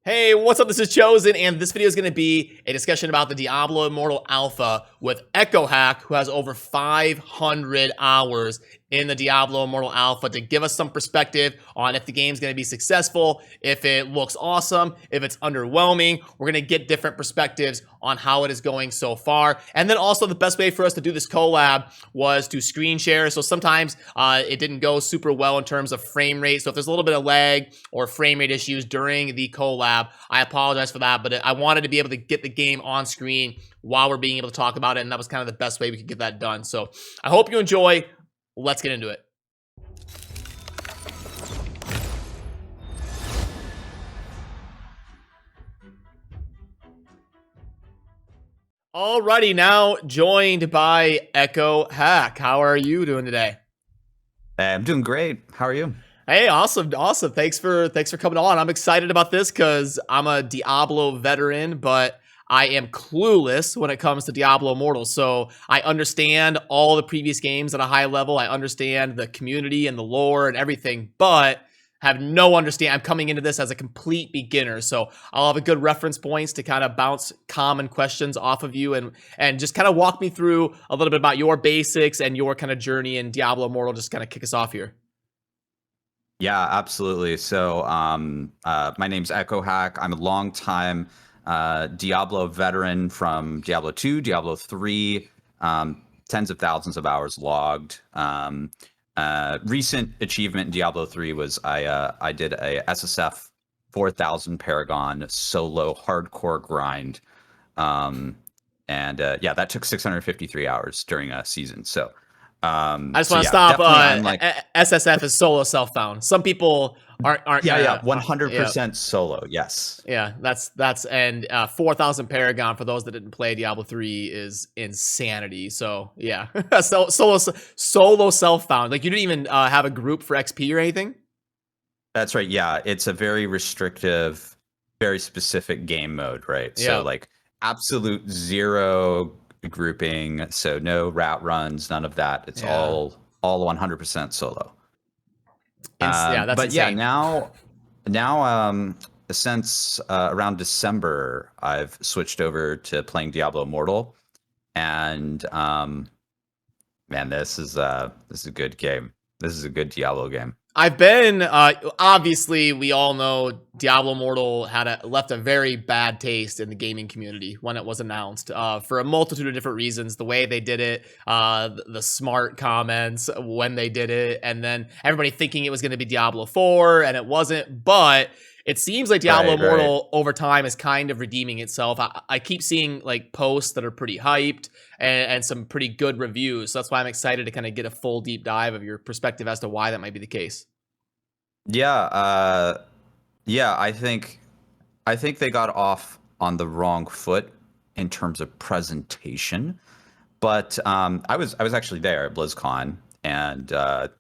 Hey, what's up? This is Chosen, and this video is going to be a discussion about the Diablo Immortal Alpha with Echohack, who has over 500 hours in the Diablo Immortal Alpha to give us some perspective on if the game's going to be successful, if it looks awesome, if it's underwhelming. We're going to get different perspectives on how it is going so far. And then also the best way for us to do this collab was to screen share. So sometimes it didn't go super well in terms of frame rate. So if there's a little bit of lag or frame rate issues during the collab, I apologize for that, but I wanted to be able to get the game on screen while we're being able to talk about it, and that was kind of the best way we could get that done. So I hope you enjoy. Let's get into it. Alrighty, now joined by Echohack. How are you doing today? I'm doing great. How are you? Hey, awesome. Thanks for coming on. I'm excited about this because I'm a Diablo veteran, but I am clueless when it comes to Diablo Immortal. So I understand all the previous games at a high level. I understand the community and the lore and everything, but have no understanding. I'm coming into this as a complete beginner, so I'll have a good reference points to kind of bounce common questions off of you and just kind of walk me through a little bit about your basics and your kind of journey in Diablo Immortal. Just kind of kick us off here. Yeah, absolutely. So, my name's Echohack. I'm a longtime Diablo veteran from Diablo 2, Diablo 3, tens of thousands of hours logged. Recent achievement in Diablo 3 was I did a SSF 4000 Paragon solo hardcore grind. Yeah, that took 653 hours during a season. So, I just want to stop. I'm like, SSF is solo self-found. Some people aren't. Yeah, 100% solo. Yes. Yeah, that's and 4000 Paragon for those that didn't play Diablo 3 is insanity. So yeah, solo self-found. Like you didn't even have a group for XP or anything. That's right. Yeah, it's a very restrictive, very specific game mode, right? Yeah. So like absolute zero grouping, so no rat runs, none of that. It's all 100% solo. Yeah, that's but insane. Yeah, now since around December, I've switched over to playing Diablo Immortal, and man, this is a good game. This is a good Diablo game. I've been obviously we all know Diablo Immortal left a very bad taste in the gaming community when it was announced for a multitude of different reasons. The way they did it, the smart comments when they did it, and then everybody thinking it was going to be Diablo 4 and it wasn't. But it seems like Diablo Immortal over time is kind of redeeming itself. I keep seeing like posts that are pretty hyped and some pretty good reviews. So that's why I'm excited to kind of get a full deep dive of your perspective as to why that might be the case. Yeah, I think they got off on the wrong foot in terms of presentation. But I was actually there at BlizzCon, and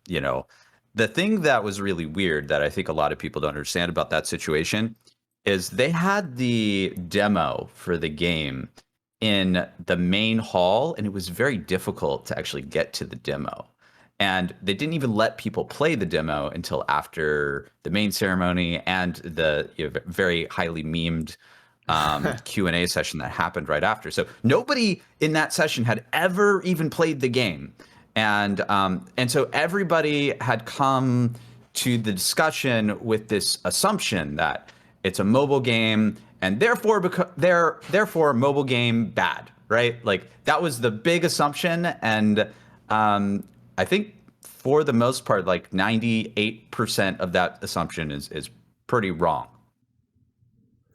you know, the thing that was really weird that I think a lot of people don't understand about that situation is they had the demo for the game in the main hall, and it was very difficult to actually get to the demo. And they didn't even let people play the demo until after the main ceremony and the very highly memed Q&A session that happened right after. So nobody in that session had ever even played the game. And so everybody had come to the discussion with this assumption that it's a mobile game and therefore mobile game bad, right? Like that was the big assumption. And I think for the most part, like 98% of that assumption is pretty wrong.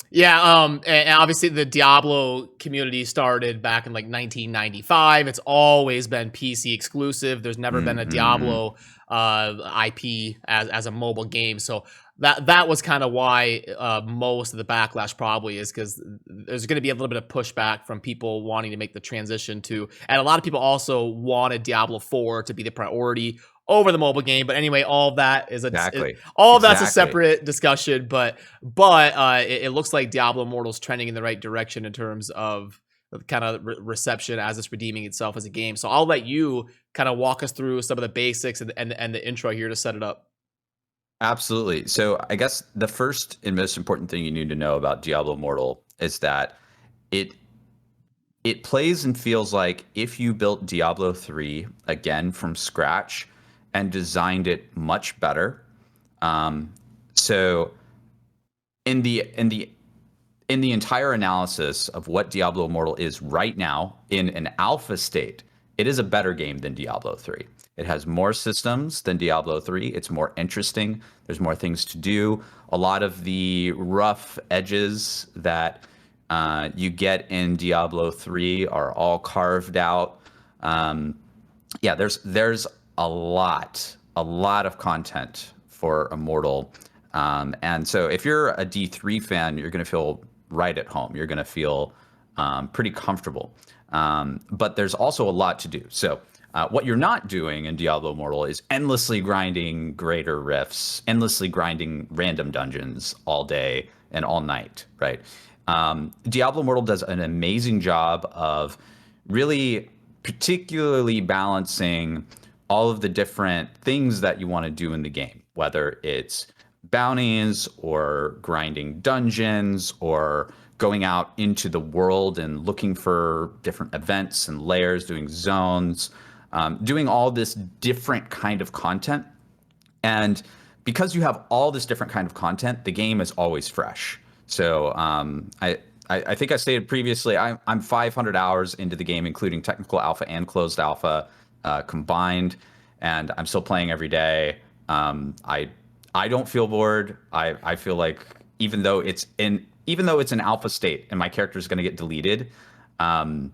Yeah, and obviously the Diablo community started back in like 1995. It's always been PC exclusive. There's never been a Diablo IP as a mobile game. So that was kind of why most of the backlash probably is, because there's going to be a little bit of pushback from people wanting to make the transition to, and a lot of people also wanted Diablo 4 to be the priority over the mobile game. But anyway, all of that is that's a separate discussion. But it looks like Diablo Immortal's trending in the right direction in terms of kind of reception as it's redeeming itself as a game. So I'll let you kind of walk us through some of the basics and the intro here to set it up. Absolutely. So I guess the first and most important thing you need to know about Diablo Immortal is that it it plays and feels like if you built Diablo 3 again from scratch and designed it much better. Um, so in the entire analysis of what Diablo Immortal is right now in an alpha state, it is a better game than Diablo 3. It has more systems than Diablo 3. It's more interesting. There's more things to do. A lot of the rough edges that you get in Diablo 3 are all carved out. Um, yeah, there's a lot of content for Immortal, and so if you're a D3 fan, you're going to feel right at home. You're going to feel pretty comfortable. But there's also a lot to do. So what you're not doing in Diablo Immortal is endlessly grinding greater rifts, endlessly grinding random dungeons all day and all night, right? Diablo Immortal does an amazing job of really particularly balancing all of the different things that you want to do in the game, whether it's bounties or grinding dungeons or going out into the world and looking for different events and layers, doing zones, doing all this different kind of content. And because you have all this different kind of content, the game is always fresh. So I think I stated previously, I'm 500 hours into the game, including technical alpha and closed alpha combined, and I'm still playing every day. I don't feel bored. I feel like even though it's an alpha state and my character is going to get deleted, I'm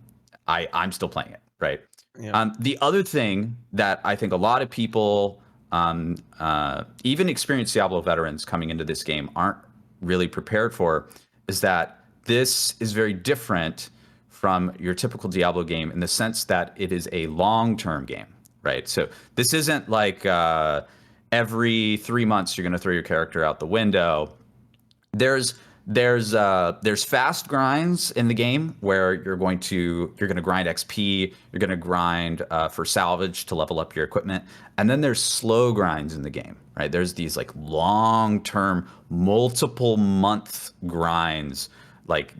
still playing it, right? Yeah. The other thing that I think a lot of people, even experienced Diablo veterans coming into this game, aren't really prepared for is that this is very different from your typical Diablo game in the sense that it is a long-term game, right? So this isn't like every 3 months you're going to throw your character out the window. There's there's fast grinds in the game where you're going to grind XP, you're going to grind for salvage to level up your equipment, and then there's slow grinds in the game, right? There's these like long-term, multiple month grinds. Like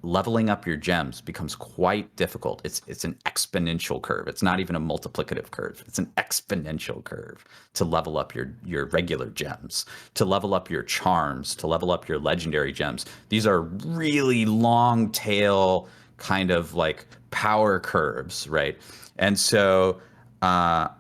leveling up your gems becomes quite difficult. It's an exponential curve. It's not even a multiplicative curve. It's an exponential curve to level up your regular gems, to level up your charms, to level up your legendary gems. These are really long tail kind of like power curves, right? And so I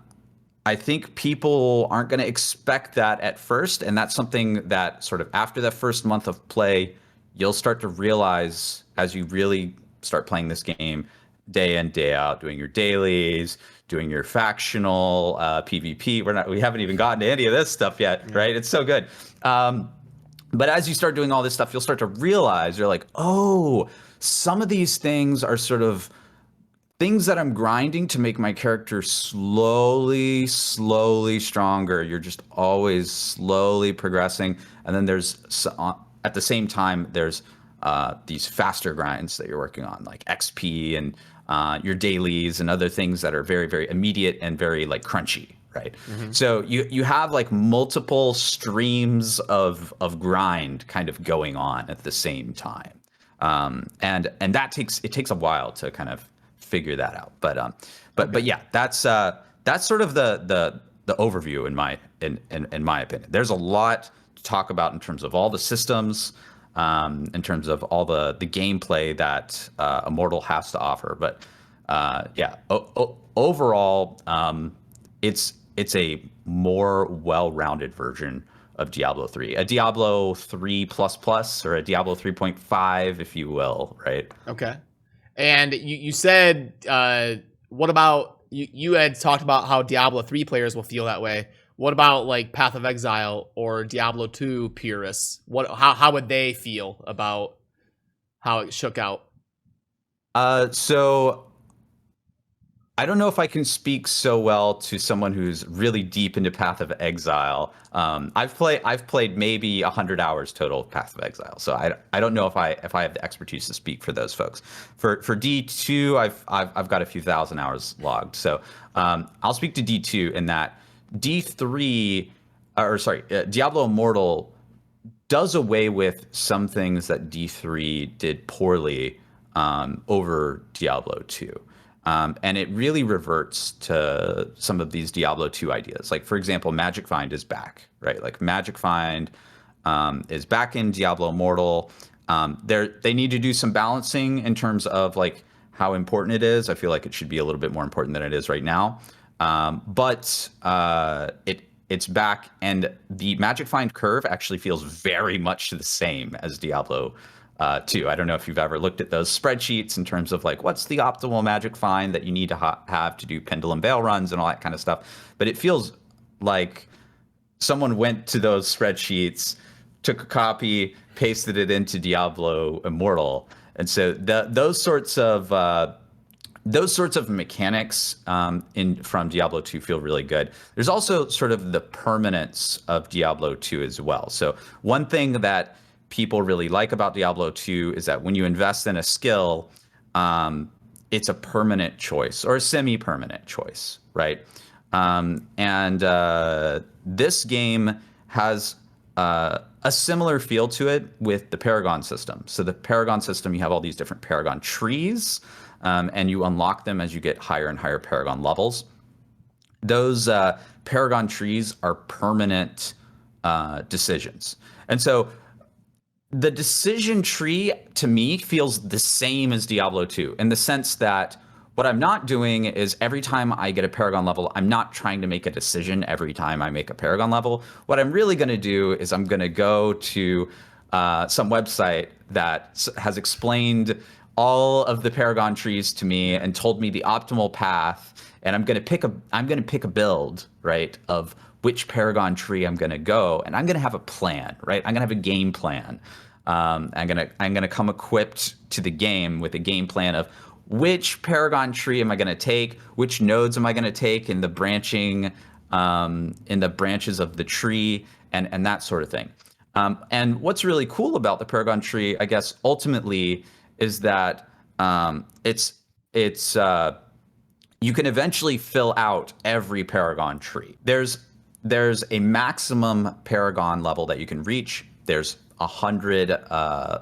think people aren't going to expect that at first, and that's something that sort of after the first month of play, you'll start to realize as you really start playing this game day in, day out, doing your dailies, doing your factional PvP. We haven't even gotten to any of this stuff yet, right? It's so good. But as you start doing all this stuff, you'll start to realize you're like, oh, some of these things are sort of things that I'm grinding to make my character slowly stronger. You're just always slowly progressing. And then at the same time, there's these faster grinds that you're working on, like XP and your dailies and other things that are very, very immediate and very like crunchy, right? Mm-hmm. So you have like multiple streams of grind kind of going on at the same time. And that takes a while to kind of figure that out. But yeah, that's sort of the overview in my opinion. There's a lot to talk about in terms of all the systems, in terms of all the gameplay that Immortal has to offer. But yeah, overall, it's a more well-rounded version of Diablo 3, a Diablo 3 plus plus or a Diablo 3.5, if you will, right? Okay. And you said, what about, you had talked about how Diablo 3 players will feel that way. What about like Path of Exile or Diablo 2 purists? How would they feel about how it shook out? So I don't know if I can speak so well to someone who's really deep into Path of Exile. I've played maybe 100 hours total of Path of Exile, so I don't know if I have the expertise to speak for those folks. For D2, I've got a few thousand hours logged, so I'll speak to D2 in that. D3, Diablo Immortal does away with some things that D3 did poorly over Diablo 2. And it really reverts to some of these Diablo 2 ideas. Like, for example, Magic Find is back, right? Like, Magic Find is back in Diablo Immortal. They need to do some balancing in terms of like how important it is. I feel like it should be a little bit more important than it is right now. But it's back, and the Magic Find curve actually feels very much the same as Diablo 2. I don't know if you've ever looked at those spreadsheets in terms of like what's the optimal Magic Find that you need to have to do Pendulum Veil runs and all that kind of stuff. But it feels like someone went to those spreadsheets, took a copy, pasted it into Diablo Immortal, and so those sorts of mechanics from Diablo 2 feel really good. There's also sort of the permanence of Diablo 2 as well. So one thing that people really like about Diablo 2 is that when you invest in a skill, it's a permanent choice or a semi-permanent choice, right? This game has a similar feel to it with the Paragon system. So the Paragon system, you have all these different Paragon trees, and you unlock them as you get higher and higher Paragon levels. Those Paragon trees are permanent decisions. And so the decision tree to me feels the same as Diablo 2 in the sense that what I'm not doing is every time I get a Paragon level, I'm not trying to make a decision every time I make a Paragon level. What I'm really going to do is I'm going to go to some website that has explained all of the Paragon trees to me and told me the optimal path, and I'm going to pick a build, right, of which Paragon tree I'm going to go, and I'm going to have a plan, right? I'm going to have a game plan. I'm going to come equipped to the game with a game plan of which Paragon tree am I going to take, which nodes am I going to take in the branching, in the branches of the tree, and that sort of thing. And what's really cool about the Paragon tree, I guess, ultimately, is that you can eventually fill out every Paragon tree. There's a maximum Paragon level that you can reach. There's 100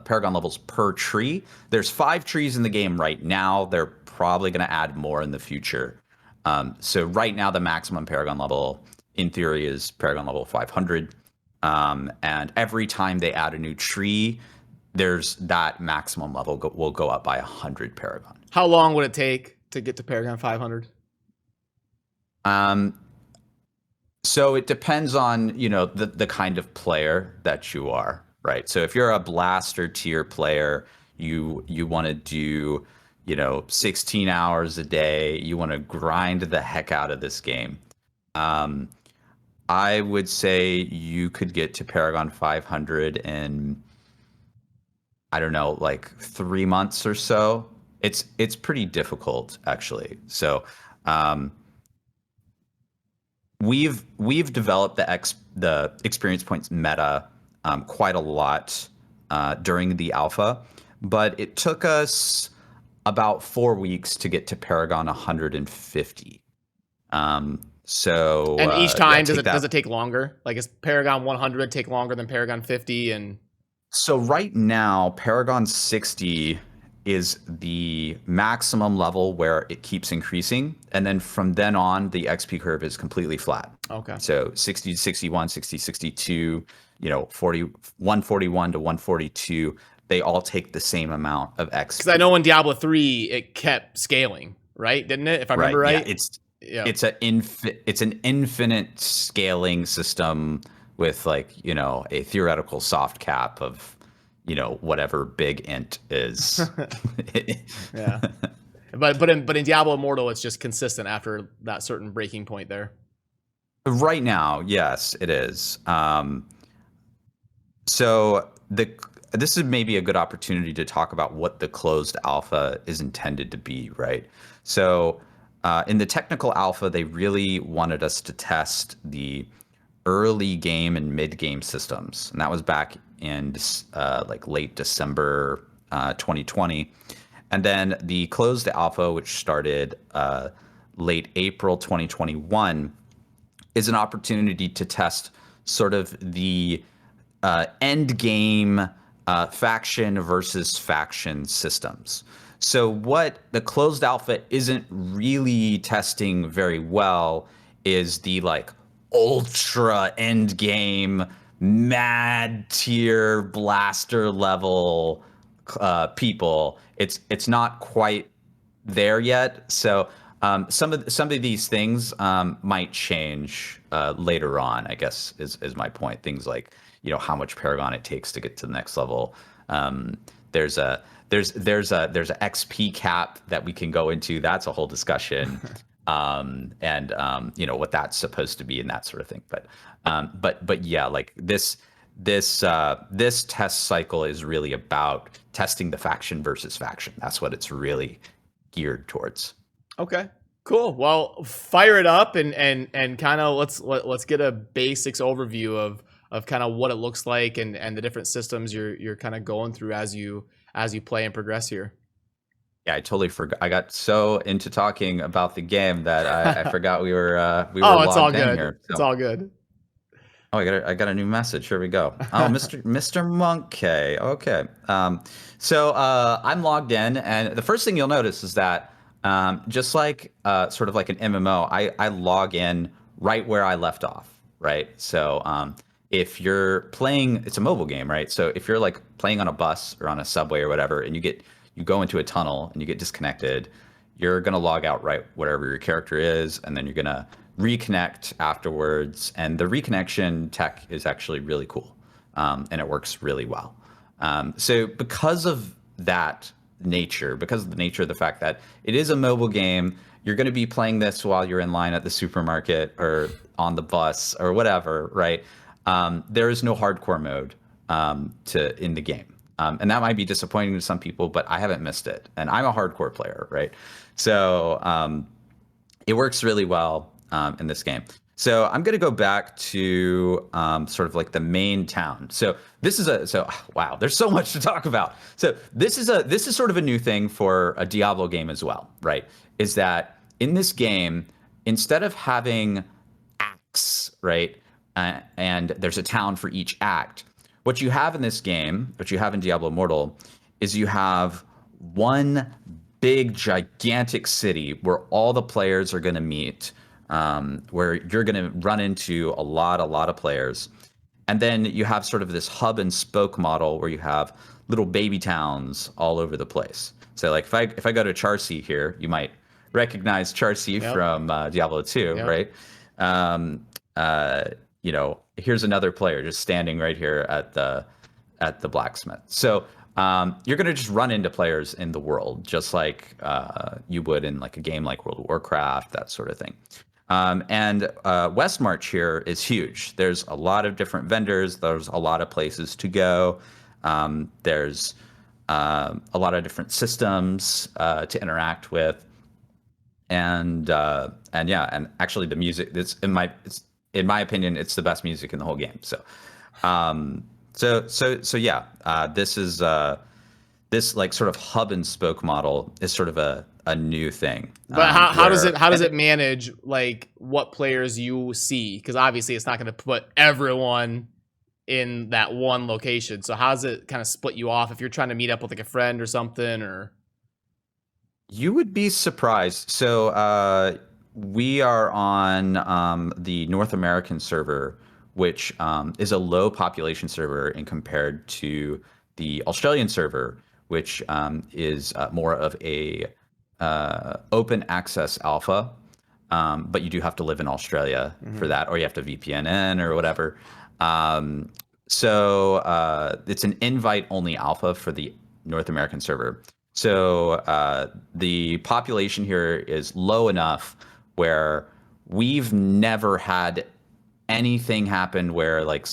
Paragon levels per tree. There's 5 trees in the game right now. They're probably going to add more in the future. So right now, the maximum Paragon level, in theory, is Paragon level 500. And every time they add a new tree, there's that maximum level will go up by 100 Paragon. How long would it take to get to Paragon 500? So it depends on, the kind of player that you are, right? So if you're a blaster tier player, you want to do, 16 hours a day, you want to grind the heck out of this game. I would say you could get to Paragon 500 in, I don't know, like 3 months or so. It's pretty difficult, actually. So we've developed the experience points meta quite a lot during the alpha, but it took us about 4 weeks to get to Paragon 150. So and each time does it take longer? Like, is Paragon 100 take longer than Paragon 50? And so right now, Paragon 60 is the maximum level where it keeps increasing. And then from then on, the XP curve is completely flat. Okay. So 60 to 61, 60, 62, 141 to 142, they all take the same amount of XP. Because I know in Diablo 3, it kept scaling, right? Didn't it? If I remember right? Yeah, it's an infinite scaling system with a theoretical soft cap of whatever big int is. Yeah. But in Diablo Immortal, it's just consistent after that certain breaking point there. Right now, yes, it is. So this is maybe a good opportunity to talk about what the closed alpha is intended to be, right? So in the technical alpha, they really wanted us to test the early game and mid game systems, and that was back in late December 2020. And then the closed alpha, which started late April 2021, is an opportunity to test sort of the end game faction versus faction systems. So what the closed alpha isn't really testing very well is the like ultra end game mad tier blaster level people. It's not quite there yet. So some of these things might change later on, I guess is my point. Things like, you know, how much Paragon it takes to get to the next level. There's a there's a XP cap that we can go into. That's a whole discussion. And you know, what that's supposed to be and that sort of thing. But yeah, like this test cycle is really about testing the faction versus faction. That's what it's really geared towards. Okay. Cool. Well, fire it up and kind of let's get a basics overview of kind of what it looks like and the different systems you're kind of going through as you play and progress here. Yeah, I totally forgot. I got so into talking about the game that I forgot we were Oh, it's all logged in good. here. It's So, all good. oh, I got a new message. Here we go. Oh, Mr. Monkey. Okay. So I'm logged in, and the first thing you'll notice is that just like sort of like an MMO, I log in right where I left off. Right. So if you're playing, it's a mobile game, right? So if you're like playing on a bus or on a subway or whatever, and you go into a tunnel and you get disconnected, you're gonna log out right whatever your character is, and then you're gonna reconnect afterwards. And the reconnection tech is actually really cool, and it works really well. So because of that nature, because of the nature of the fact that it is a mobile game, you're going to be playing this while you're in line at the supermarket or on the bus or whatever, right? There is no hardcore mode in the game. And that might be disappointing to some people, but I haven't missed it. And I'm a hardcore player, right? So it works really well in this game. So I'm going to go back to sort of like the main town. So this is wow, there's so much to talk about. So this is sort of a new thing for a Diablo game as well, right? Is that in this game, instead of having acts, right, and there's a town for each act, what you have in this game, what you have in Diablo Immortal, is you have one big gigantic city where all the players are going to meet, where you're going to run into a lot of players. And then you have sort of this hub and spoke model where you have little baby towns all over the place. So like if I go to Charcy here, you might recognize Charcy from Diablo 2, Yep. right? You know, here's another player just standing right here at the blacksmith. So you're going to just run into players in the world, just like you would in like a game like World of Warcraft, that sort of thing. And West March here is huge. There's a lot of different vendors. There's a lot of places to go. There's a lot of different systems to interact with. And yeah, and actually the music, it's in my opinion, it's the best music in the whole game. So yeah, this like sort of hub and spoke model is sort of a new thing. But how does it manage like what players you see? Because obviously it's not going to put everyone in that one location. So how does it kind of split you off if you're trying to meet up with like a friend or something? Or you would be surprised. So we are on the North American server, which is a low population server in compared to the Australian server, which is more of a open access alpha, but you do have to live in Australia for that, or you have to VPN in or whatever. So it's an invite only alpha for the North American server. So the population here is low enough where we've never had anything happen where like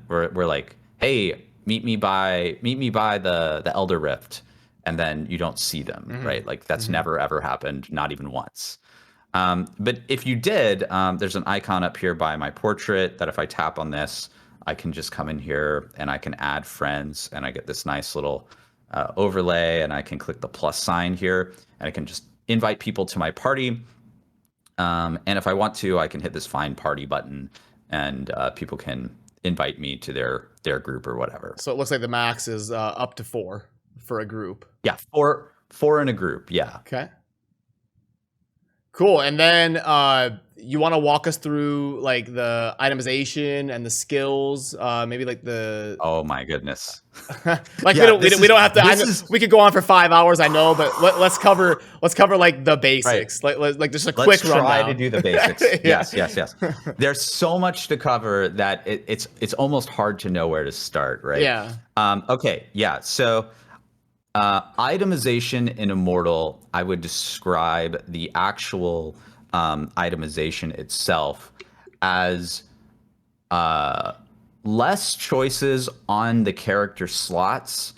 we're like, hey, meet me by the Elder Rift, and then you don't see them, right? Like that's never ever happened, not even once. But if you did, there's an icon up here by my portrait that if I tap on this, I can just come in here and I can add friends, and I get this nice little overlay, and I can click the plus sign here, and I can just invite people to my party. And if I want to, I can hit this find party button, and people can invite me to their group or whatever. So it looks like the max is up to 4 for a group. Yeah, four in a group. Yeah. Okay. Cool. And then you want to walk us through like the itemization and the skills, maybe like the Oh my goodness. like Yeah, we don't have to. this We could go on for 5 hours, I know, but let's cover like the basics, like just a quick Let's rundown. try to do the basics. Yeah. Yes. There's so much to cover that it's almost hard to know where to start, right? Yeah. Okay. Yeah. So itemization in Immortal, I would describe the actual itemization itself as less choices on the character slots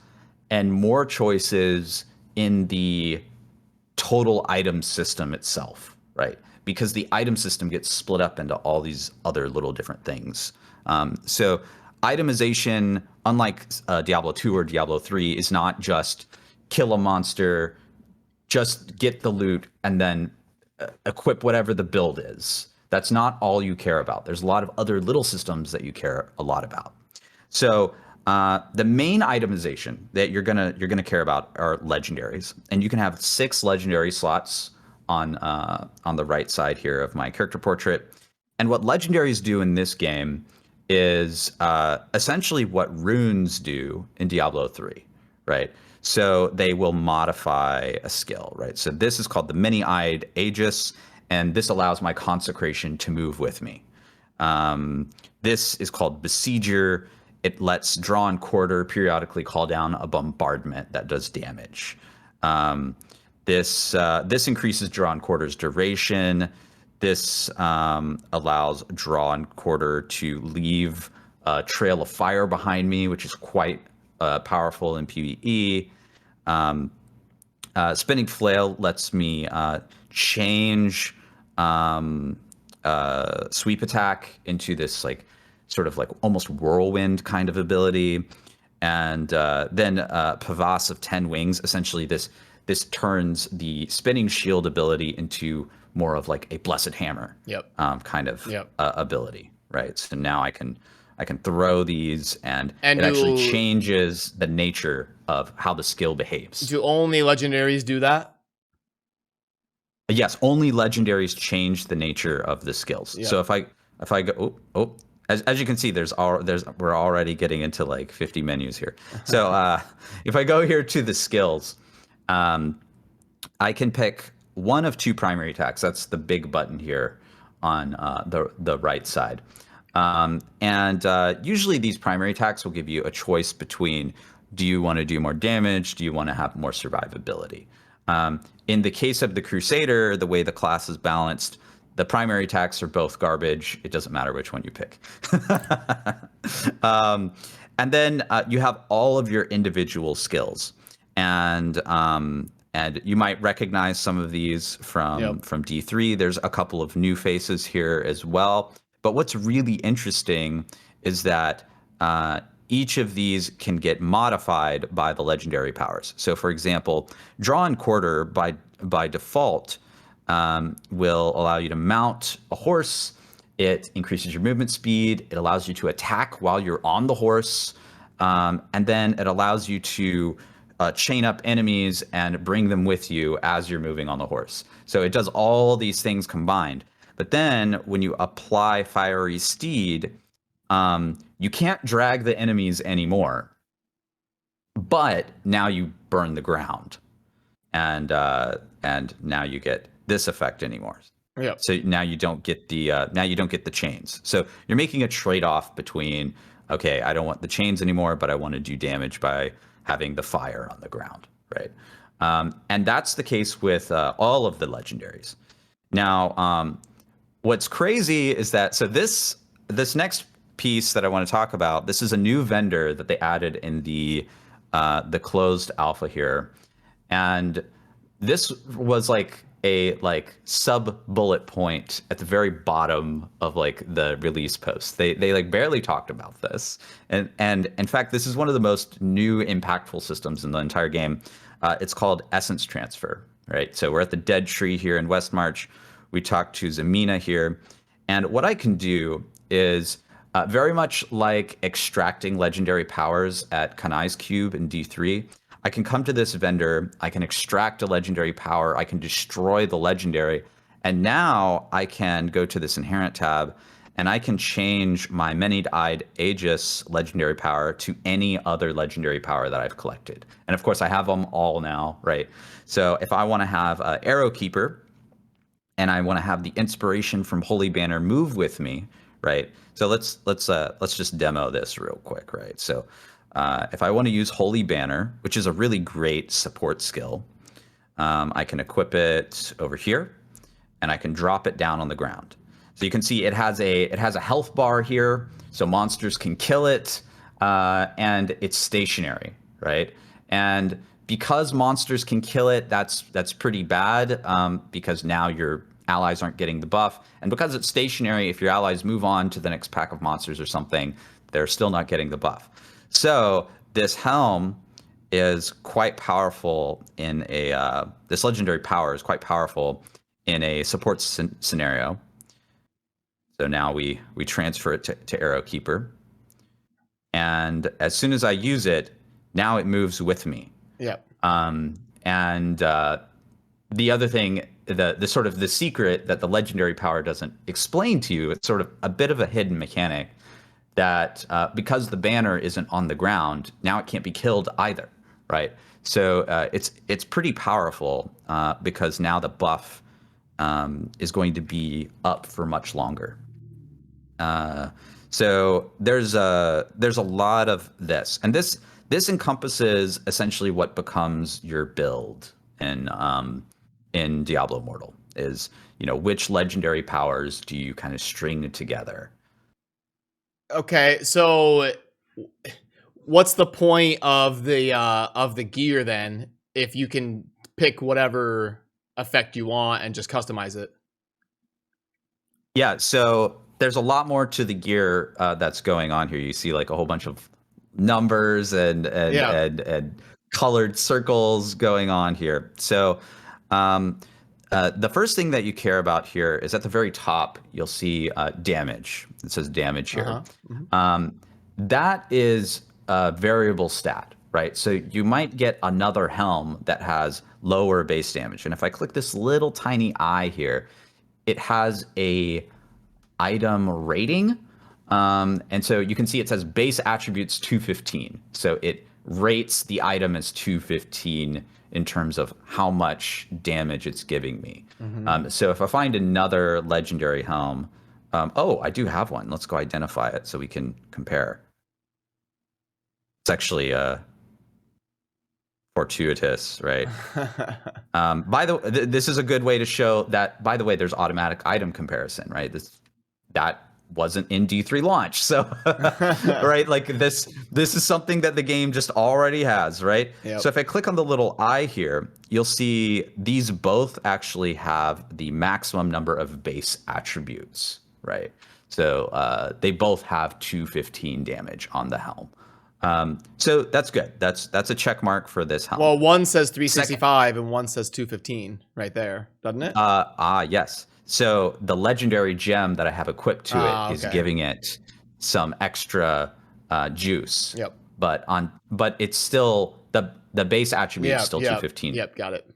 and more choices in the total item system itself, right? Because the item system gets split up into all these other little different things. So itemization, unlike Diablo 2 or Diablo 3, is not just kill a monster, just get the loot, and then equip whatever the build is. That's not all you care about. There's a lot of other little systems that you care a lot about. So the main itemization that you're gonna care about are legendaries, and you can have 6 legendary slots on the right side here of my character portrait. And what legendaries do in this game is essentially what runes do in Diablo 3, right? So they will modify a skill, right? So this is called the Many-Eyed Aegis, and this allows my consecration to move with me. This is called Besieger. It lets Draw and Quarter periodically call down a bombardment that does damage. This increases Draw and Quarter's duration. This allows Draw and Quarter to leave a trail of fire behind me, which is quite powerful in PvE. Spinning Flail lets me change sweep attack into this like sort of like almost whirlwind kind of ability. And then Pavas of 10 Wings, essentially this turns the spinning shield ability into more of like a blessed hammer kind of ability, right? So now I can throw these, and it actually changes the nature of how the skill behaves. Do only legendaries do that? Yes, only legendaries change the nature of the skills. Yep. So if I go as you can see, we're already getting into like 50 menus here. So if I go here to the skills, I can pick one of 2 primary attacks. That's the big button here on the right side. And usually these primary attacks will give you a choice between, do you want to do more damage? Do you want to have more survivability? In the case of the Crusader, the way the class is balanced, the primary attacks are both garbage. It doesn't matter which one you pick. And then you have all of your individual skills. And you might recognize some of these from D3. There's a couple of new faces here as well. But what's really interesting is that each of these can get modified by the legendary powers. So for example, Draw and Quarter by default will allow you to mount a horse. It increases your movement speed. It allows you to attack while you're on the horse. And then it allows you to chain up enemies and bring them with you as you're moving on the horse. So it does all these things combined. But then when you apply Fiery Steed, you can't drag the enemies anymore. But now you burn the ground, and now you get this effect anymore. Yep. So now you don't get the chains. So you're making a trade-off between, okay, I don't want the chains anymore, but I want to do damage by having the fire on the ground, right? And that's the case with all of the legendaries. Now, what's crazy is that this next piece that I want to talk about, this is a new vendor that they added in the closed alpha here, and this was like a sub bullet point at the very bottom of like the release post. They like barely talked about this, and in fact, this is one of the most new impactful systems in the entire game. It's called Essence Transfer, right? So we're at the Dead Tree here in Westmarch. We talked to Zamina here, and what I can do is Very much like extracting legendary powers at Kanai's Cube in D3. I can come to this vendor, I can extract a legendary power, I can destroy the legendary, and now I can go to this inherent tab and I can change my many-eyed Aegis legendary power to any other legendary power that I've collected. And of course, I have them all now, right? So if I want to have Arrow Keeper, and I want to have the inspiration from Holy Banner move with me, right? So let's just demo this real quick, right? So if I want to use Holy Banner, which is a really great support skill, I can equip it over here, and I can drop it down on the ground. So you can see it has a health bar here, so monsters can kill it, and it's stationary, right? And because monsters can kill it, that's pretty bad, because now your allies aren't getting the buff. And because it's stationary, if your allies move on to the next pack of monsters or something, they're still not getting the buff. So this helm is quite powerful in a, this legendary power is quite powerful in a support scenario. So now we transfer it to Arrow Keeper. And as soon as I use it, now it moves with me. Yeah. And the other thing, the sort of the secret that the legendary power doesn't explain to you, it's sort of a bit of a hidden mechanic that because the banner isn't on the ground, now it can't be killed either, right? So it's pretty powerful because now the buff is going to be up for much longer. So there's a lot of this, and this encompasses essentially what becomes your build in Diablo Immortal. Is, you know, which legendary powers do you kind of string together? Okay, so what's the point of the gear then if you can pick whatever effect you want and just customize it? Yeah, so there's a lot more to the gear that's going on here. You see like a whole bunch of numbers and colored circles going on here. So the first thing that you care about here is at the very top, you'll see damage. It says damage here. Mm-hmm. That is a variable stat, right? So you might get another helm that has lower base damage. And if I click this little tiny eye here, it has a item rating. And so you can see it says base attributes 215. So it rates the item as 215 in terms of how much damage it's giving me. Mm-hmm. So if I find another legendary helm, oh, I do have one. Let's go identify it so we can compare. It's actually fortuitous, right? By the way, this is a good way to show that, by the way, there's automatic item comparison, right? That wasn't in D3 launch. So, right, like this is something that the game just already has, right? Yep. So if I click on the little eye here, you'll see these both actually have the maximum number of base attributes, right? So they both have 215 damage on the helm. So that's good. That's a check mark for this helm. Well, one says 365 and one says 215 right there, doesn't it? Yes. So the legendary gem that I have equipped to it is okay. giving it some extra juice. Yep. But it's still the base attribute is still 215. Yep, got it.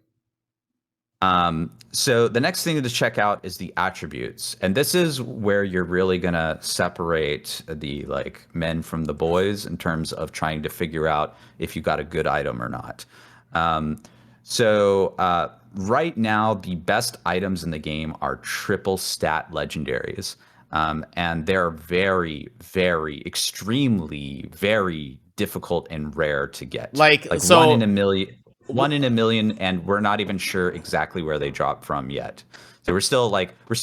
So the next thing to check out is the attributes, and this is where you're really gonna separate the like men from the boys in terms of trying to figure out if you got a good item or not. Right now, the best items in the game are triple stat legendaries, and they're very, very, extremely, very difficult and rare to get. Like so, one in a million, and we're not even sure exactly where they drop from yet. So we're still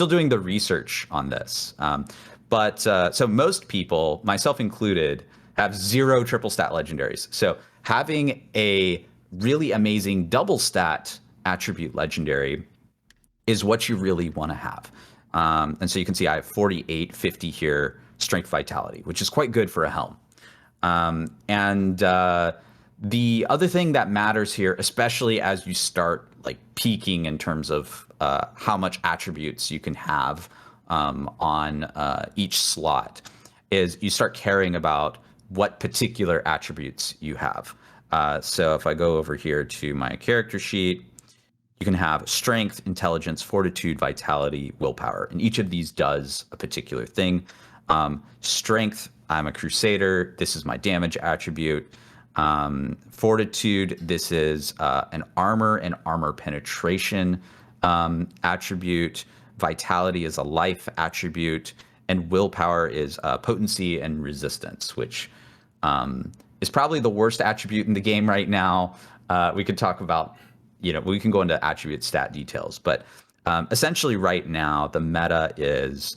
doing the research on this. So most people, myself included, have 0 triple stat legendaries. So having a really amazing double stat attribute legendary is what you really want to have. And so you can see I have 48, 50 here, strength vitality, which is quite good for a helm. The other thing that matters here, especially as you start like peaking in terms of how much attributes you can have on each slot, is you start caring about what particular attributes you have. So if I go over here to my character sheet, you can have strength, intelligence, fortitude, vitality, willpower. And each of these does a particular thing. Strength, I'm a crusader. This is my damage attribute. Fortitude, this is an armor and armor penetration attribute. Vitality is a life attribute. And willpower is potency and resistance, which is probably the worst attribute in the game right now. We could talk about, we can go into attribute stat details, but essentially right now the meta is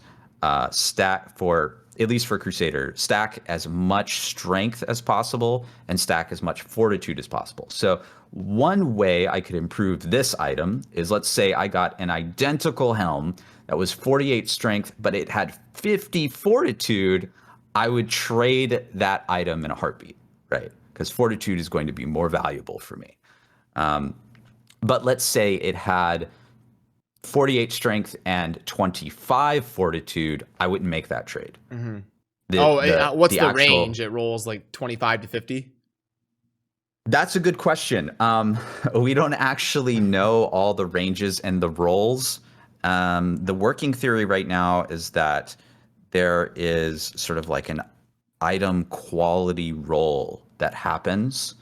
stack for, at least for Crusader, stack as much strength as possible and stack as much fortitude as possible. So one way I could improve this item is, let's say I got an identical helm that was 48 strength, but it had 50 fortitude. I would trade that item in a heartbeat, right? Because fortitude is going to be more valuable for me. But let's say it had 48 strength and 25 fortitude. I wouldn't make that trade. Mm-hmm. What's the actual range? It rolls like 25 to 50? That's a good question. We don't actually know all the ranges and the rolls. The working theory right now is that there is sort of like an item quality roll that happens,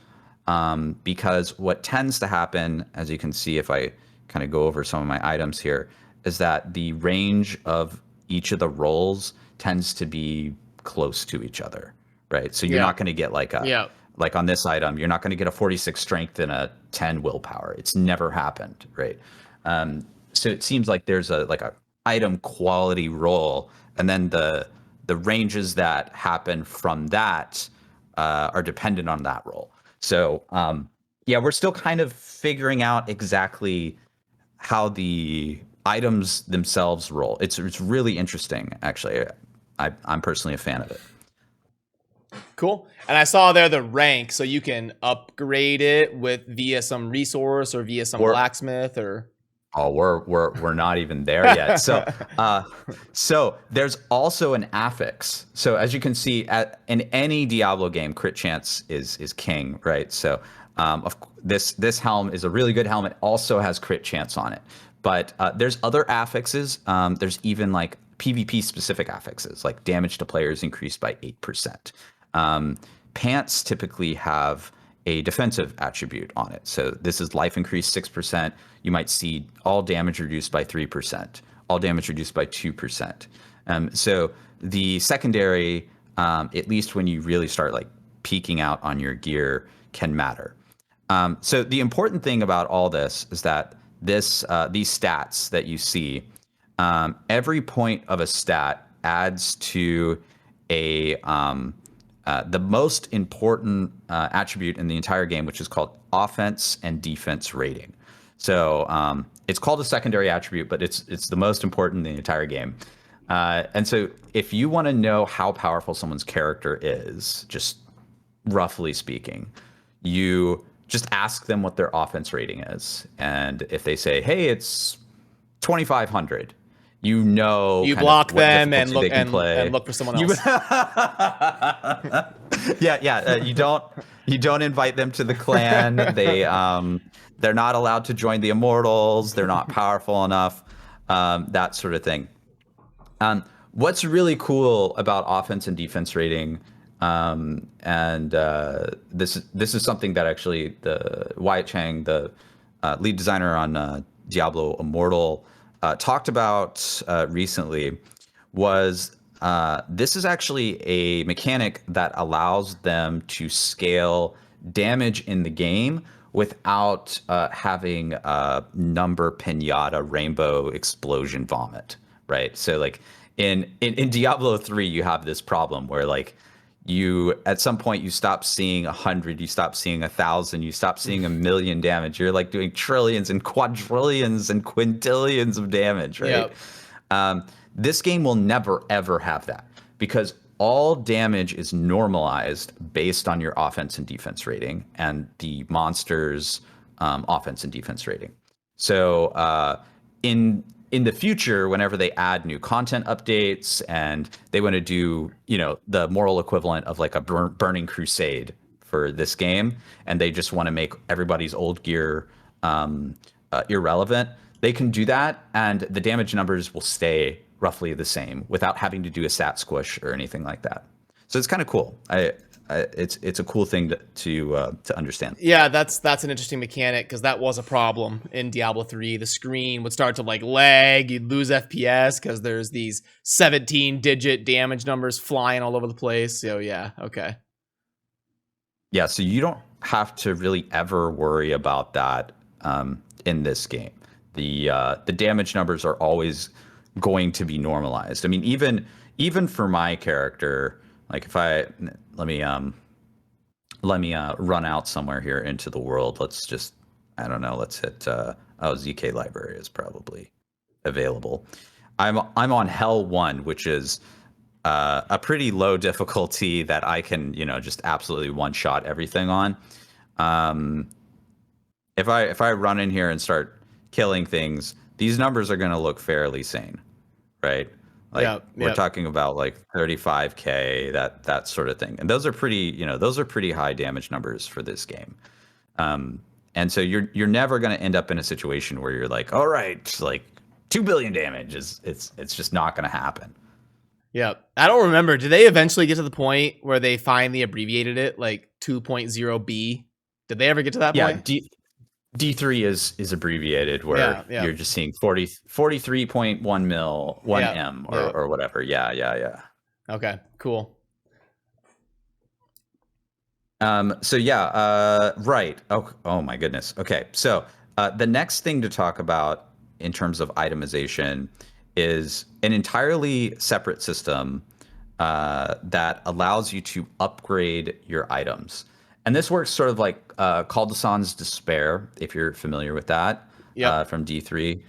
because what tends to happen, as you can see if I kind of go over some of my items here, is that the range of each of the rolls tends to be close to each other, right? So you're not going to get like a, like on this item, you're not going to get a 46 strength and a 10 willpower. It's never happened, right? So it seems like there's a item quality roll, and then the ranges that happen from that are dependent on that roll. So yeah, we're still kind of figuring out exactly how the items themselves roll. It's really interesting, actually. I'm personally a fan of it. Cool. And I saw there the rank, so you can upgrade it via some resource or via some blacksmith or. Oh, we're not even there yet. So so there's also an affix. So as you can see, in any Diablo game, crit chance is king, right? So this helm is a really good helmet. Also has crit chance on it. But there's other affixes. There's even like PvP specific affixes, like damage to players increased by 8%. Pants typically have a defensive attribute on it. So this is life increased 6%. You might see all damage reduced by 3%, all damage reduced by 2%. So the secondary, at least when you really start like peeking out on your gear, can matter. So the important thing about all this is that these stats that you see, every point of a stat adds to the most important attribute in the entire game, which is called offense and defense rating. So it's called a secondary attribute, but it's the most important in the entire game. And so if you want to know how powerful someone's character is, just roughly speaking, you just ask them what their offense rating is. And if they say, hey, it's 2,500, you block them and look for someone else. You don't invite them to the clan. They're not allowed to join the Immortals. They're not powerful enough. That sort of thing. What's really cool about offense and defense rating, and this is something that actually the Wyatt Chang, the lead designer on Diablo Immortal, talked about recently, was this is actually a mechanic that allows them to scale damage in the game without having a number pinata rainbow explosion vomit, right? So like in Diablo 3, you have this problem where like you at some point you stop seeing 100, you stop seeing 1,000, you stop seeing 1,000,000 damage. You're like doing trillions and quadrillions and quintillions of damage, right? Yep. This game will never ever have that, because all damage is normalized based on your offense and defense rating and the monster's offense and defense rating. So in in the future, whenever they add new content updates and they want to do, the moral equivalent of like a burning crusade for this game, and they just want to make everybody's old gear irrelevant, they can do that, and the damage numbers will stay roughly the same without having to do a stat squish or anything like that. So it's kind of cool. It's a cool thing to understand. Yeah, that's an interesting mechanic, because that was a problem in Diablo 3. The screen would start to like lag, you'd lose FPS because there's these 17-digit damage numbers flying all over the place. So yeah, okay. Yeah, so you don't have to really ever worry about that in this game. The damage numbers are always going to be normalized. I mean, even for my character, like if let me run out somewhere here into the world. Let's just, I don't know, let's hit ZK library is probably available. I'm on Hell 1, which is a pretty low difficulty that I can, just absolutely one-shot everything on. If I run in here and start killing things, these numbers are going to look fairly sane, right? Like we're talking about like 35K, that sort of thing. And those are pretty high damage numbers for this game. And so you're never going to end up in a situation where you're like, all right, like 2 billion damage it's just not going to happen. Yeah. I don't remember. Did they eventually get to the point where they finally abbreviated it, like 2.0B? Did they ever get to that point? Yeah, D3 is abbreviated, where you're just seeing 43.1 mil, 1 M or whatever. Yeah. Okay, cool. So yeah, right. Oh my goodness. Okay, so the next thing to talk about in terms of itemization is an entirely separate system that allows you to upgrade your items. And this works sort of like Caldesan's Despair, if you're familiar with that, from D3.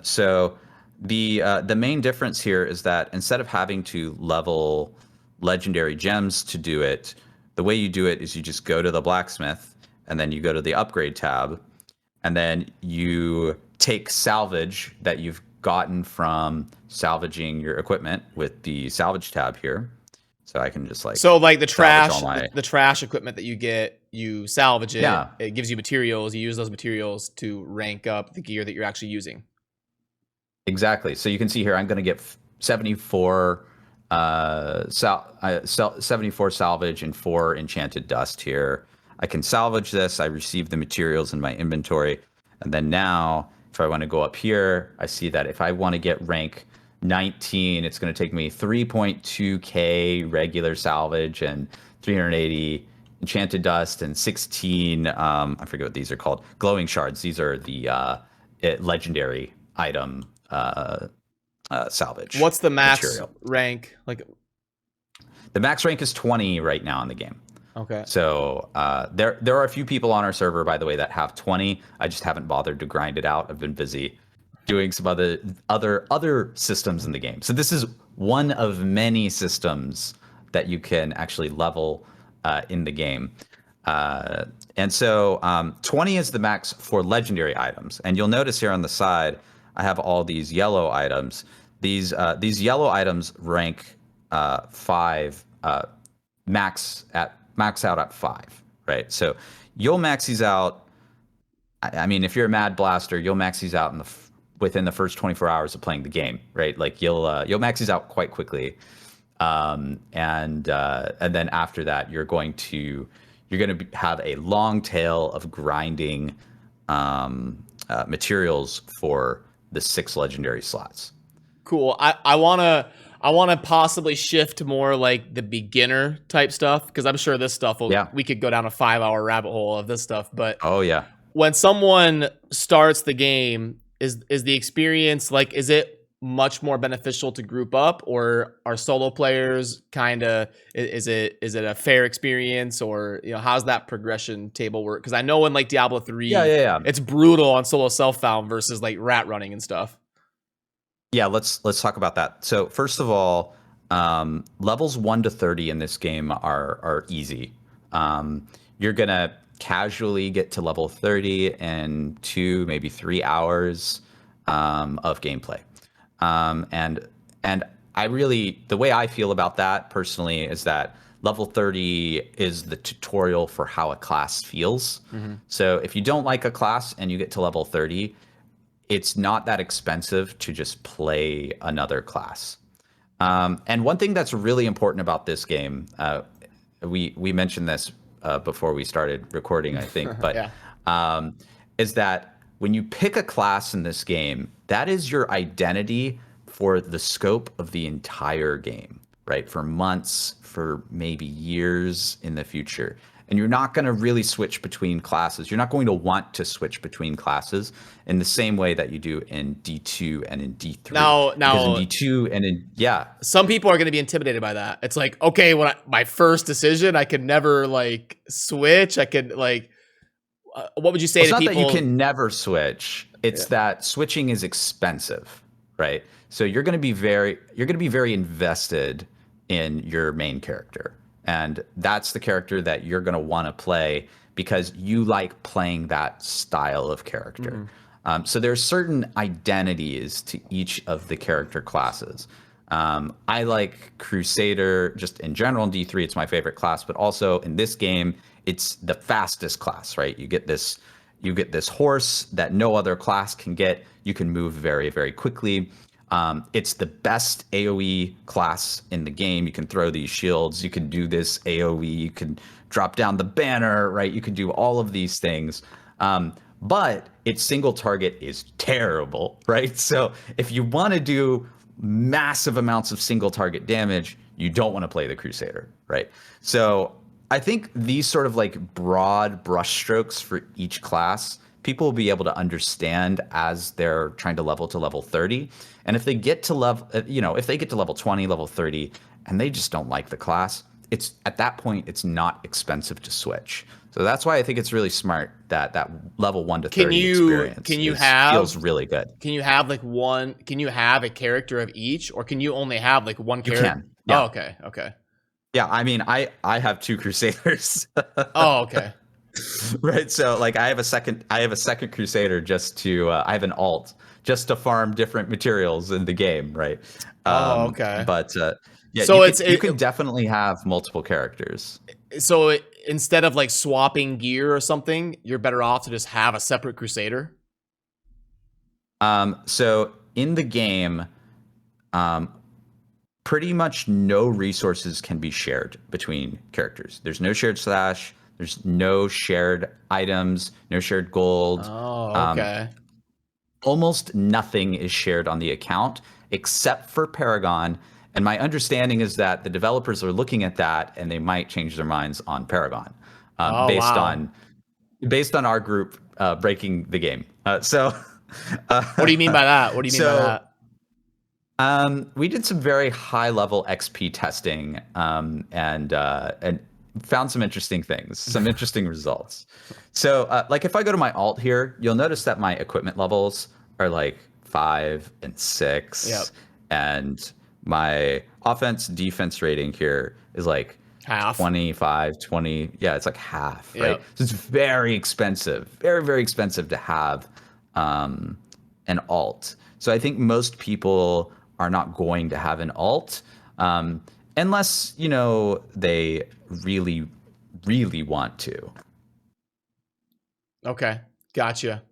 So the main difference here is that instead of having to level legendary gems to do it, the way you do it is you just go to the blacksmith, and then you go to the upgrade tab, and then you take salvage that you've gotten from salvaging your equipment with the salvage tab here. So I can just like the trash equipment that you get, you salvage it. Yeah. It gives you materials. You use those materials to rank up the gear that you're actually using. Exactly. So you can see here, I'm going to get 74 74 salvage and 4 enchanted dust here. I can salvage this. I receive the materials in my inventory, and then now if I want to go up here, I see that if I want to get rank 19, it's going to take me 3.2k regular salvage and 380 enchanted dust and 16 I forget what these are called, glowing shards. These are the legendary item salvage. What's the max material rank? Like the max rank is 20 right now in the game. Okay. So there are a few people on our server, by the way, that have 20. I just haven't bothered to grind it out. I've been busy doing some other systems in the game. So this is one of many systems that you can actually level in the game. And so 20 is the max for legendary items. And you'll notice here on the side, I have all these yellow items. These yellow items rank 5, max out at 5, right? So you'll max these out. I mean, if you're a mad blaster, you'll max these out within the first 24 hours of playing the game, right? Like you'll max these out quite quickly, and then after that, you're going to have a long tail of grinding materials for the 6 legendary slots. Cool. I wanna possibly shift to more like the beginner type stuff, because I'm sure this stuff we could go down a 5-hour rabbit hole of this stuff. But oh yeah, when someone starts the game, is the experience like, is it much more beneficial to group up, or are solo players kind of, is it a fair experience, or how's that progression table work? Because I know in like Diablo 3, it's brutal on solo self-found versus like rat running and stuff. Yeah, let's talk about that. So first of all, levels 1 to 30 in this game are easy. You're gonna casually get to level 30 in 2, maybe 3 hours. of gameplay. And I really, the way I feel about that personally is that level 30 is the tutorial for how a class feels. So if you don't like a class and you get to level 30, it's not that expensive to just play another class. And one thing that's really important about this game, we mentioned this before we started recording, I think, but Yeah. is that when you pick a class in this game, that is your identity for the scope of the entire game, right? For months, for maybe years in the future. And you're not going to really switch between classes. You're not going to want to switch between classes in the same way that you do in D2 and in D3. Now, because in D2 and in, some people are going to be intimidated by that. It's like, okay, when my first decision, I could never like switch. I could like, what would you say it's to not people? that you can never switch. It's that switching is expensive, right? So you're going to be very invested in your main character. And that's the character that you're going to want to play because you like playing that style of character. So there's certain identities to each of the character classes. I like Crusader just in general in D3. It's my favorite class, but also in this game, it's the fastest class, right? You get this horse that no other class can get. You can move very, very quickly. It's the best AoE class in the game. You can throw these shields. You can do this AoE. You can drop down the banner, right? You can do all of these things. But its single target is terrible, right? So if you want to do massive amounts of single target damage, you don't want to play the Crusader, right? So I think these sort of like broad brushstrokes for each class, people will be able to understand as they're trying to level 30. And if they get to if they get to level 20, level 30, and they just don't like the class, it's at that point, it's not expensive to switch. So that's why I think it's really smart that level 1 to 30 experience feels really good. Can you have like one? Can you have a character of each, or can you only have like one character? You can. Yeah. Oh, okay. Yeah, I mean, I have 2 Crusaders. Oh, okay. Right. So like I have a second Crusader just to I have an alt just to farm different materials in the game, right? Okay. But yeah, so you can definitely have multiple characters. So instead of like swapping gear or something, you're better off to just have a separate Crusader. So in the game, pretty much no resources can be shared between characters. There's no shared slash. There's no shared items, no shared gold. Oh, okay. Almost nothing is shared on the account except for Paragon. And my understanding is that the developers are looking at that and they might change their minds on Paragon based on our group breaking the game. So what do you mean by that? What do you mean by that? We did some very high level XP testing and found some interesting things, some interesting results. So like if I go to my alt here, you'll notice that my equipment levels are like 5 and 6. Yep. And my offense defense rating here is like half, 25, 20. Yeah, it's like half, right? Yep. So it's very expensive, very, very expensive to have an alt. So I think most people are not going to have an alt unless, they really, really want to. Okay, gotcha.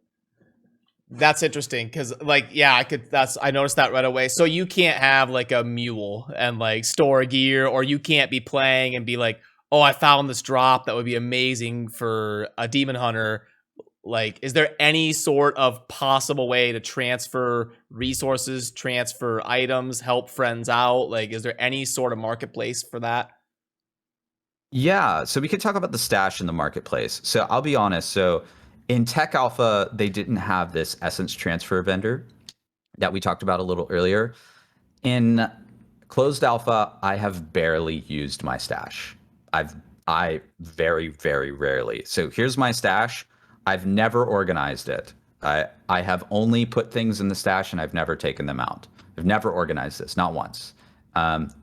That's interesting because, like, yeah, I noticed that right away. So you can't have like a mule and like store gear, or you can't be playing and be like, oh, I found this drop that would be amazing for a demon hunter. Like, is there any sort of possible way to transfer resources, transfer items, help friends out? Like, is there any sort of marketplace for that? Yeah, so we could talk about the stash in the marketplace. So I'll be honest. So in Tech Alpha, they didn't have this essence transfer vendor that we talked about a little earlier. In Closed Alpha, I have barely used my stash. I very, very rarely. So here's my stash. I've never organized it. I have only put things in the stash and I've never taken them out. I've never organized this, not once.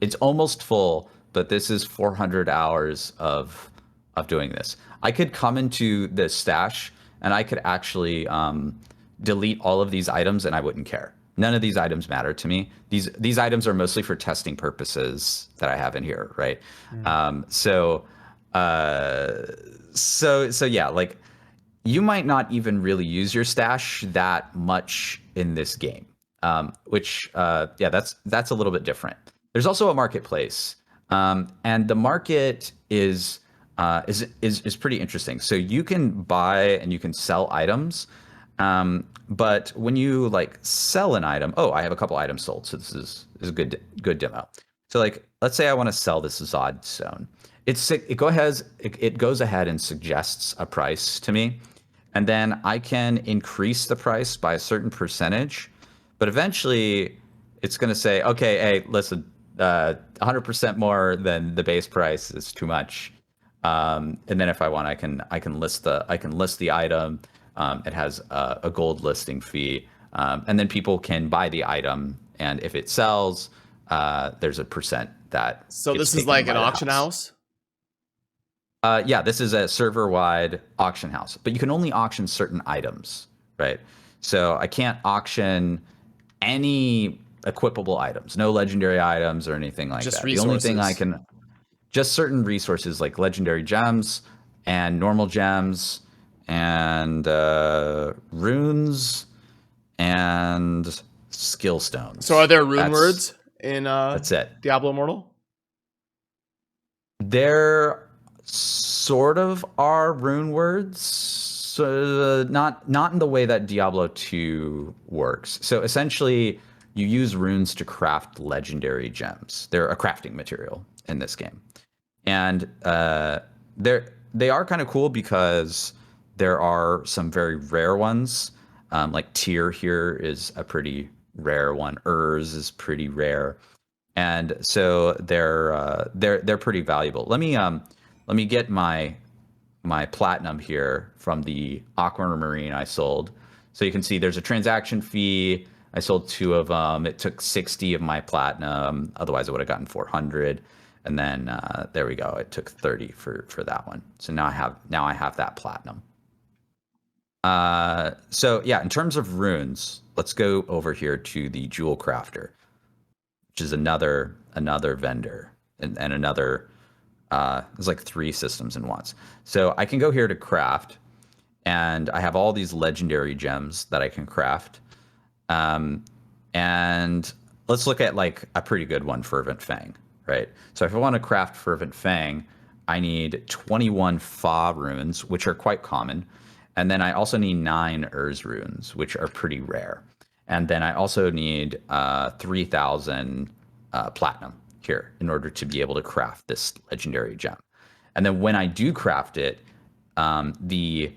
It's almost full, but this is 400 hours of doing this. I could come into the stash and I could actually delete all of these items and I wouldn't care. None of these items matter to me. These items are mostly for testing purposes that I have in here, right? So yeah, like you might not even really use your stash that much in this game, which yeah, that's a little bit different. There's also a marketplace, and the market is pretty interesting. So you can buy and you can sell items, but when you like sell an item, oh, I have a couple items sold, so this is a good demo. So like, let's say I want to sell this Zod Stone. It goes ahead and suggests a price to me, and then I can increase the price by a certain percentage. But eventually, it's going to say, okay, hey, listen, 100% more than the base price is too much. And then if I want, I can list the item. It has a gold listing fee, and then people can buy the item, and if it sells, there's a percent that. So this is like an auction house? Yeah, this is a server-wide auction house, but you can only auction certain items, right? So I can't auction any equipable items, no legendary items or anything like that. Resources. The only thing I can, just certain resources like legendary gems and normal gems and runes and skill stones. So are there rune words in that's it. Diablo Immortal? There sort of are rune words, so not in the way that Diablo 2 works. So essentially, you use runes to craft legendary gems. They're a crafting material in this game, and they are kind of cool because there are some very rare ones. Like Tyr here is a pretty rare one. Urz is pretty rare, and so they're pretty valuable. Let me get my platinum here from the aquamarine I sold. So you can see there's a transaction fee. I sold 2 of them. It took 60 of my platinum. Otherwise, I would have gotten 400. And then there we go. It took 30 for that one. So now I have that platinum. So yeah, in terms of runes, let's go over here to the Jewel Crafter, which is another vendor and another. There's like 3 systems in once. So I can go here to craft, and I have all these legendary gems that I can craft. And let's look at like a pretty good one, Fervent Fang, right? So if I want to craft Fervent Fang, I need 21 Fa runes, which are quite common. And then I also need 9 Urz runes, which are pretty rare. And then I also need 3,000 platinum here in order to be able to craft this legendary gem. And then when I do craft it, the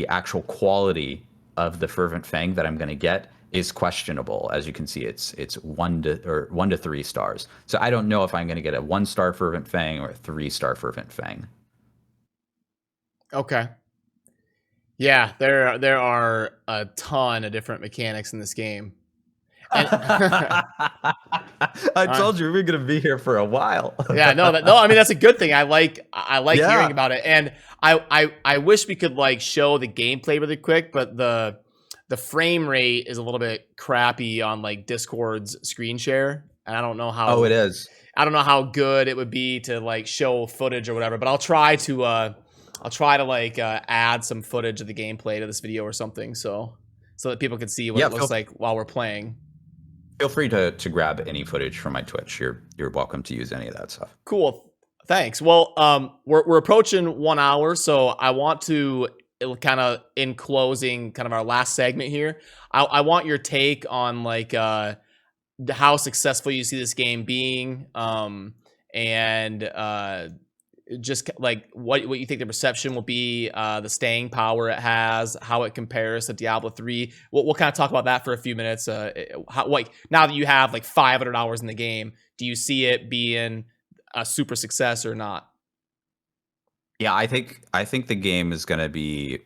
actual quality of the Fervent Fang that I'm going to get is questionable. As you can see, it's 1 to 3 stars. So I don't know if I'm going to get a 1-star Fervent Fang or a 3-star Fervent Fang. Okay. Yeah, there are a ton of different mechanics in this game. And I told you we were gonna be here for a while. Yeah, no, I mean that's a good thing. I like hearing about it, and I wish we could like show the gameplay really quick, but the frame rate is a little bit crappy on like Discord's screen share, and I don't know how. Oh, it is. I don't know how good it would be to like show footage or whatever, but I'll try to like add some footage of the gameplay to this video or something, so that people can see what it looks like while we're playing. Feel free to grab any footage from my Twitch. You're welcome to use any of that stuff. Cool. Thanks. Well, we're approaching 1 hour, so I want to kind of, in closing, kind of our last segment here, I want your take on like how successful you see this game being, and just like what you think the reception will be, the staying power it has, how it compares to Diablo 3. We'll kind of talk about that for a few minutes. How, like, now that you have like 500 hours in the game, do you see it being a super success or not? Yeah, I think the game is going to be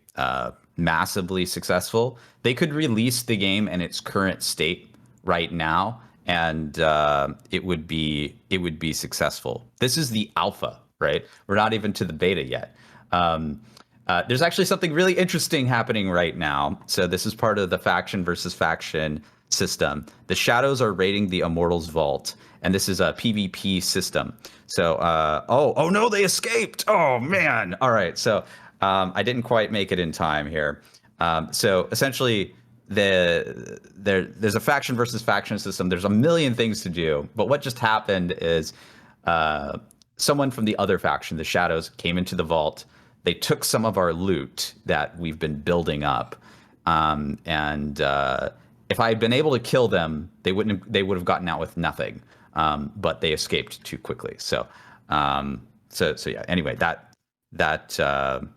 massively successful. They could release the game in its current state right now, and it would be successful. This is the alpha, right? We're not even to the beta yet. There's actually something really interesting happening right now. So this is part of the faction versus faction system. The Shadows are raiding the Immortals Vault, and this is a PvP system. So, oh no, they escaped. Oh man. All right. So I didn't quite make it in time here. So essentially, there's a faction versus faction system. There's a million things to do, but what just happened is someone from the other faction, the Shadows, came into the vault. They took some of our loot that we've been building up, and if I had been able to kill them, they would have gotten out with nothing. But they escaped too quickly. So yeah. Anyway, that's an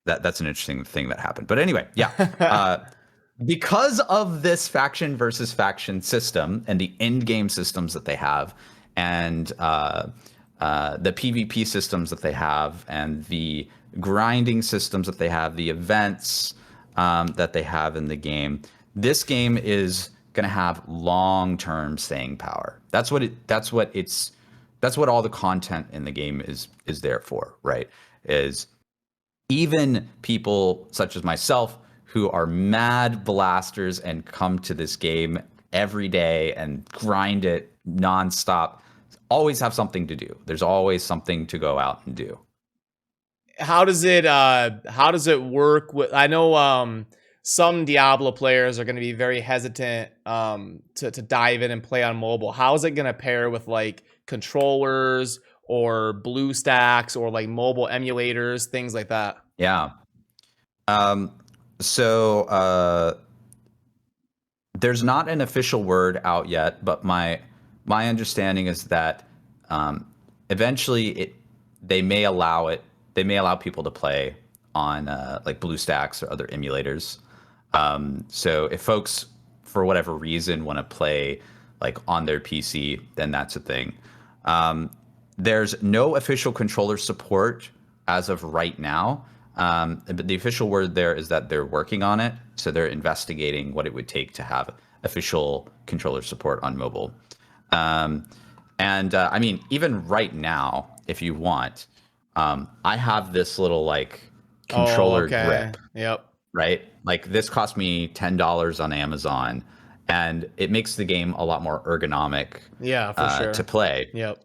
interesting thing that happened. But anyway, yeah. Because of this faction versus faction system and the end game systems that they have, and the PvP systems that they have, and the grinding systems that they have, the events that they have in the game, this game is going to have long-term staying power. That's what all the content in the game is there for, right? Is even people such as myself who are mad blasters and come to this game every day and grind it nonstop always have something to do. There's always something to go out and do. How does it work with, I know some Diablo players are going to be very hesitant to dive in and play on mobile. How is it going to pair with like controllers or BlueStacks or like mobile emulators, things like that? Yeah. So there's not an official word out yet, but my understanding is that eventually they may allow people to play on like BlueStacks or other emulators. So if folks for whatever reason want to play like on their PC, then that's a thing. There's no official controller support as of right now. But the official word there is that they're working on it. So they're investigating what it would take to have official controller support on mobile. I mean, even right now, if you want, I have this little like controller grip. Yep. Right? Like this cost me $10 on Amazon, and it makes the game a lot more ergonomic. Yeah, for sure. To play. Yep.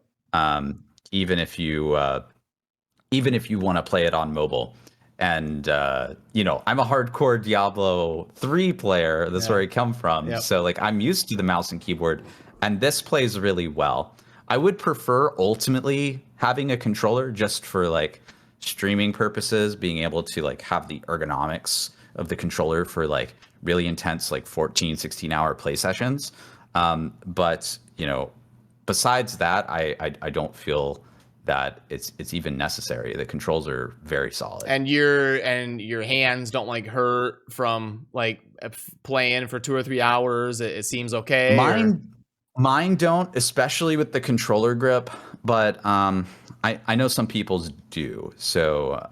Even if you want to play it on mobile. And I'm a hardcore Diablo 3 player. That's where I come from. Yep. So like I'm used to the mouse and keyboard, and this plays really well. I would prefer ultimately having a controller just for like streaming purposes, being able to like have the ergonomics of the controller for like really intense like 14, 16-hour play sessions. But besides that, I don't feel that it's even necessary. The controls are very solid, and your hands don't like hurt from like playing for 2 or 3 hours. It seems okay. Mine don't, especially with the controller grip, but I know some people's do. So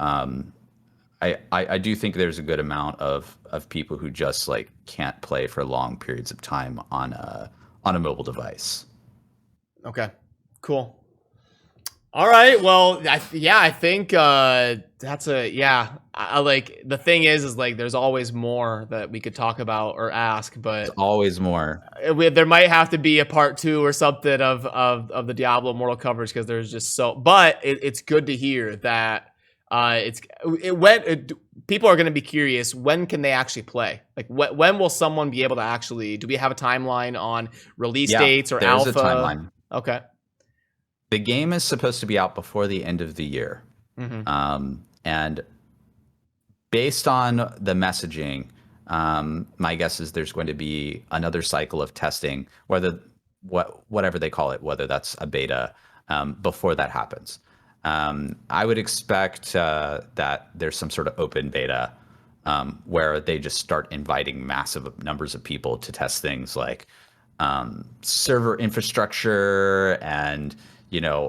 I do think there's a good amount of people who just like can't play for long periods of time on a mobile device. Okay, cool. All right. Well, I think that's I like, the thing is like there's always more that we could talk about or ask, but there's always more. There might have to be a part 2 or something of the Diablo Immortal coverage, because there's just so. But it's good to hear that people are going to be curious. When can they actually play? Like when will someone be able to actually? Do we have a timeline on release dates or alpha? There's a timeline. Okay. The game is supposed to be out before the end of the year. Mm-hmm. And based on the messaging, my guess is there's going to be another cycle of testing, whatever they call it, whether that's a beta, before that happens. I would expect that there's some sort of open beta where they just start inviting massive numbers of people to test things like server infrastructure and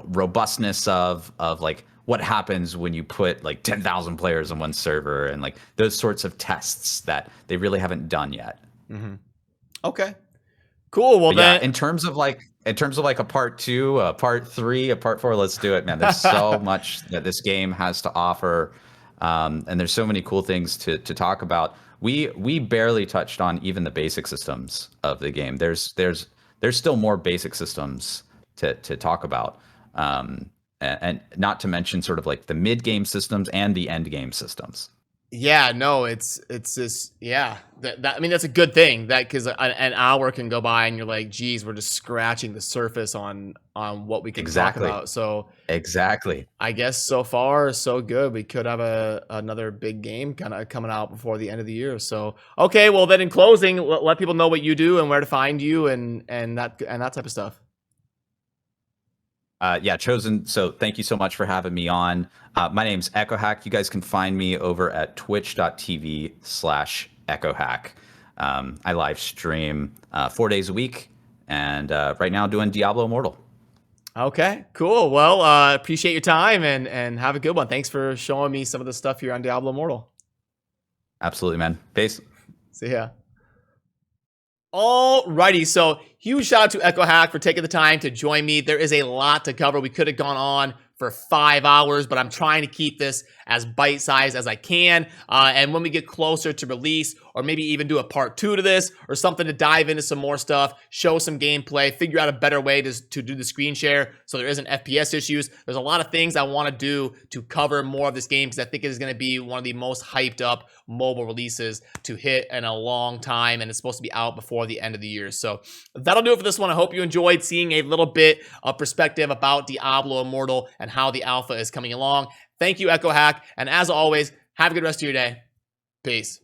robustness of like what happens when you put like 10,000 players on one server, and like those sorts of tests that they really haven't done yet. Mm-hmm. Okay, cool. Well, then in terms of like a part 2, a part 3, a part 4, let's do it, man. There's so much that this game has to offer. And there's so many cool things to talk about. We barely touched on even the basic systems of the game. There's still more basic systems to talk about, and not to mention sort of like the mid game systems and the end game systems. Yeah, no, it's just, yeah. I mean, that's a good thing, that because an hour can go by and you're like, geez, we're just scratching the surface on what we can talk Exactly. about. So Exactly. I guess so far so good. We could have another big game kind of coming out before the end of the year. So okay, well then in closing, let people know what you do and where to find you and that type of stuff. Yeah, Chosen. So thank you so much for having me on. My name's Echohack. You guys can find me over at twitch.tv/Echohack. I live stream 4 days a week, and right now doing Diablo Immortal. Okay, cool. Well, appreciate your time and have a good one. Thanks for showing me some of the stuff here on Diablo Immortal. Absolutely, man. Peace. See ya. Alrighty, so huge shout out to Echohack for taking the time to join me. There is a lot to cover. We could have gone on for 5 hours, but I'm trying to keep this as bite-sized as I can. And when we get closer to release, or maybe even do a part 2 to this, or something to dive into some more stuff, show some gameplay, figure out a better way to do the screen share so there isn't FPS issues. There's a lot of things I want to do to cover more of this game because I think it is going to be one of the most hyped up mobile releases to hit in a long time, and it's supposed to be out before the end of the year. So that'll do it for this one. I hope you enjoyed seeing a little bit of perspective about Diablo Immortal and how the alpha is coming along. Thank you, Echohack, and as always, have a good rest of your day. Peace.